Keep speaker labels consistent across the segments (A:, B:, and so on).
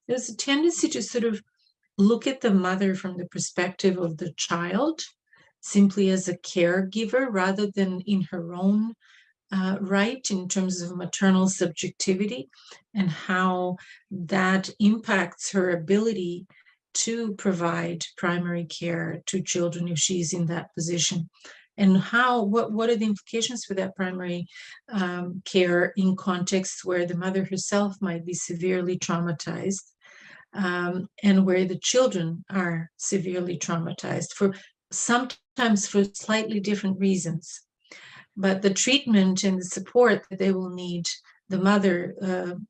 A: there's a tendency to sort of look at the mother from the perspective of the child, simply as a caregiver rather than in her own right, in terms of maternal subjectivity and how that impacts her ability to provide primary care to children if she's in that position. And what are the implications for that primary care in contexts where the mother herself might be severely traumatized, and where the children are severely traumatized, for sometimes for slightly different reasons. But the treatment and the support that they will need, the mother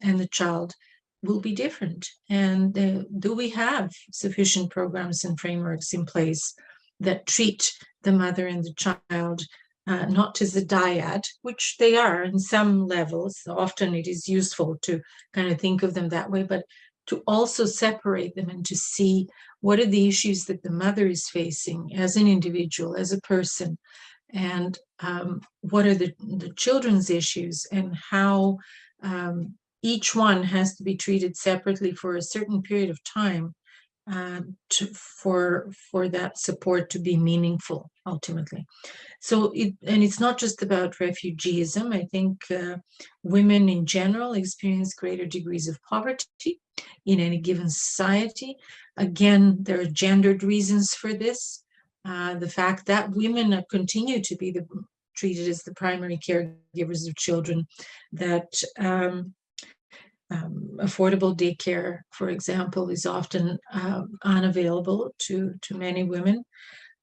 A: and the child, will be different. And do we have sufficient programs and frameworks in place that treat the mother and the child not as a dyad, which they are in some levels? Often it is useful to kind of think of them that way, but to also separate them and to see what are the issues that the mother is facing as an individual, as a person, and what are the children's issues, and how each one has to be treated separately for a certain period of time for that support to be meaningful ultimately. So it's not just about refugeeism. I think women in general experience greater degrees of poverty in any given society. Again, there are gendered reasons for this. The fact that women continue to be treated as the primary caregivers of children, that affordable daycare, for example, is often unavailable to many women.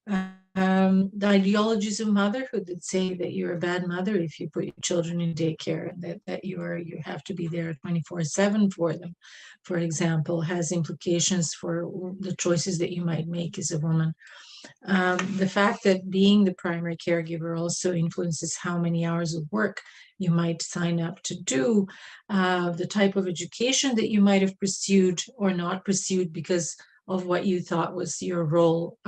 A: The ideologies of motherhood that say that you're a bad mother if you put your children in daycare, and that you have to be there 24/7 for them, for example, has implications for the choices that you might make as a woman. The fact that being the primary caregiver also influences how many hours of work you might sign up to do, the type of education that you might have pursued or not pursued because of what you thought was your role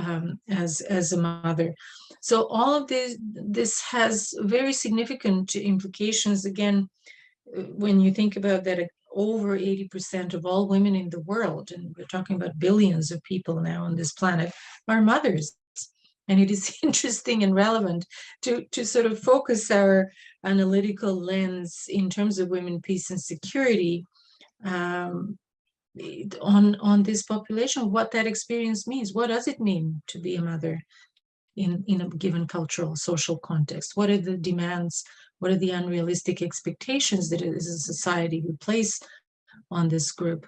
A: as a mother. So all of this has very significant implications. Again, when you think about that, over 80% of all women in the world, and we're talking about billions of people now on this planet, are mothers. And it is interesting and relevant to sort of focus our analytical lens in terms of women, peace, and security on this population, what that experience means. What does it mean to be a mother in a given cultural, social context? What are the demands? What are the unrealistic expectations that as a society we place on this group?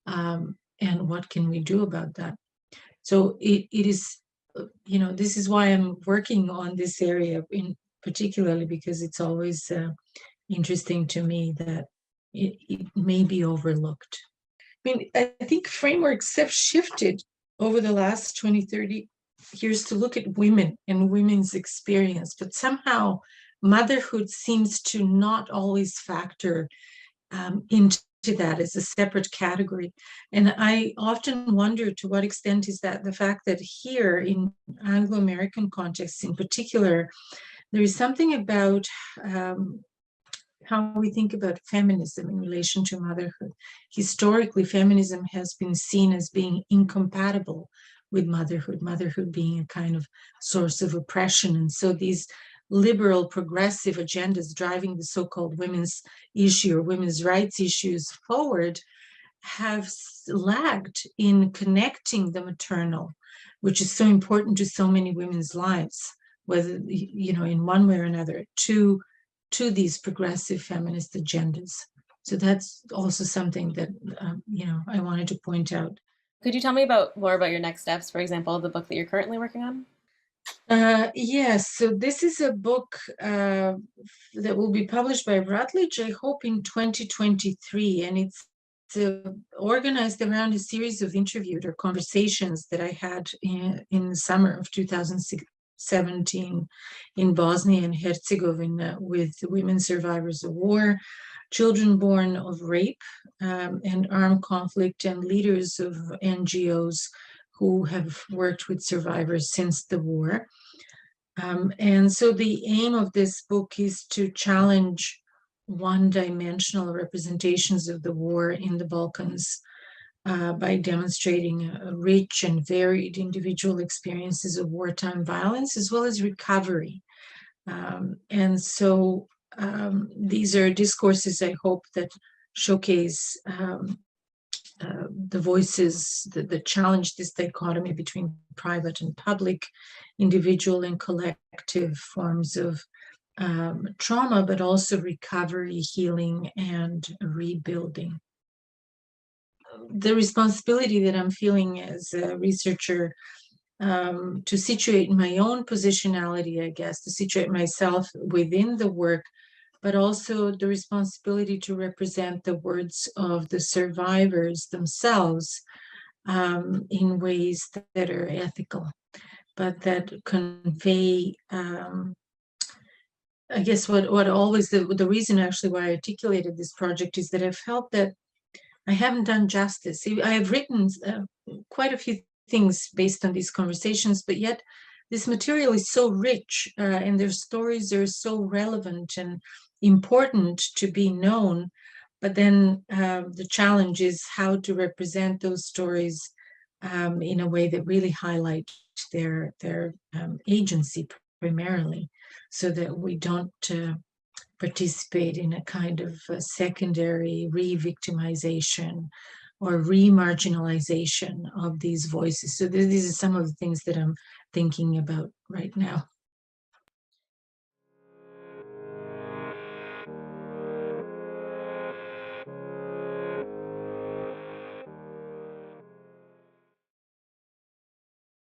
A: And what can we do about that? So it is, this is why I'm working on this area in particularly, because it's always interesting to me that it may be overlooked. I mean, I think frameworks have shifted over the last 20, 30 years to look at women and women's experience, but somehow motherhood seems to not always factor into that as a separate category. And I often wonder to what extent is that the fact that here in Anglo-American contexts in particular, there is something about how we think about feminism in relation to motherhood. Historically, feminism has been seen as being incompatible with motherhood being a kind of source of oppression. And so these liberal progressive agendas driving the so-called women's issue or women's rights issues forward have lagged in connecting the maternal, which is so important to so many women's lives, whether, in one way or another, to these progressive feminist agendas. So that's also something that, I wanted to point out.
B: Could you tell me more about your next steps, for example, the book that you're currently working on?
A: Yes, so this is a book that will be published by Routledge, I hope in 2023, and it's organized around a series of interviews or conversations that I had in the summer of 2017 in Bosnia and Herzegovina with women survivors of war, children born of rape and armed conflict, and leaders of NGOs who have worked with survivors since the war. And so the aim of this book is to challenge one-dimensional representations of the war in the Balkans by demonstrating rich and varied individual experiences of wartime violence, as well as recovery. And so these are discourses, I hope, that showcase the voices that challenge this dichotomy between private and public, individual and collective forms of trauma, but also recovery, healing, and rebuilding. The responsibility that I'm feeling as a researcher to situate my own positionality, I guess, to situate myself within the work, but also the responsibility to represent the words of the survivors themselves in ways that are ethical, but that convey, I guess what always, the reason actually why I articulated this project is that I felt that I haven't done justice. I have written quite a few things based on these conversations, but yet this material is so rich and their stories are so relevant and important to be known. But then the challenge is how to represent those stories in a way that really highlight their agency primarily, so that we don't participate in a kind of secondary re-victimization or re-marginalization of these voices. So these are some of the things that I'm thinking about right now.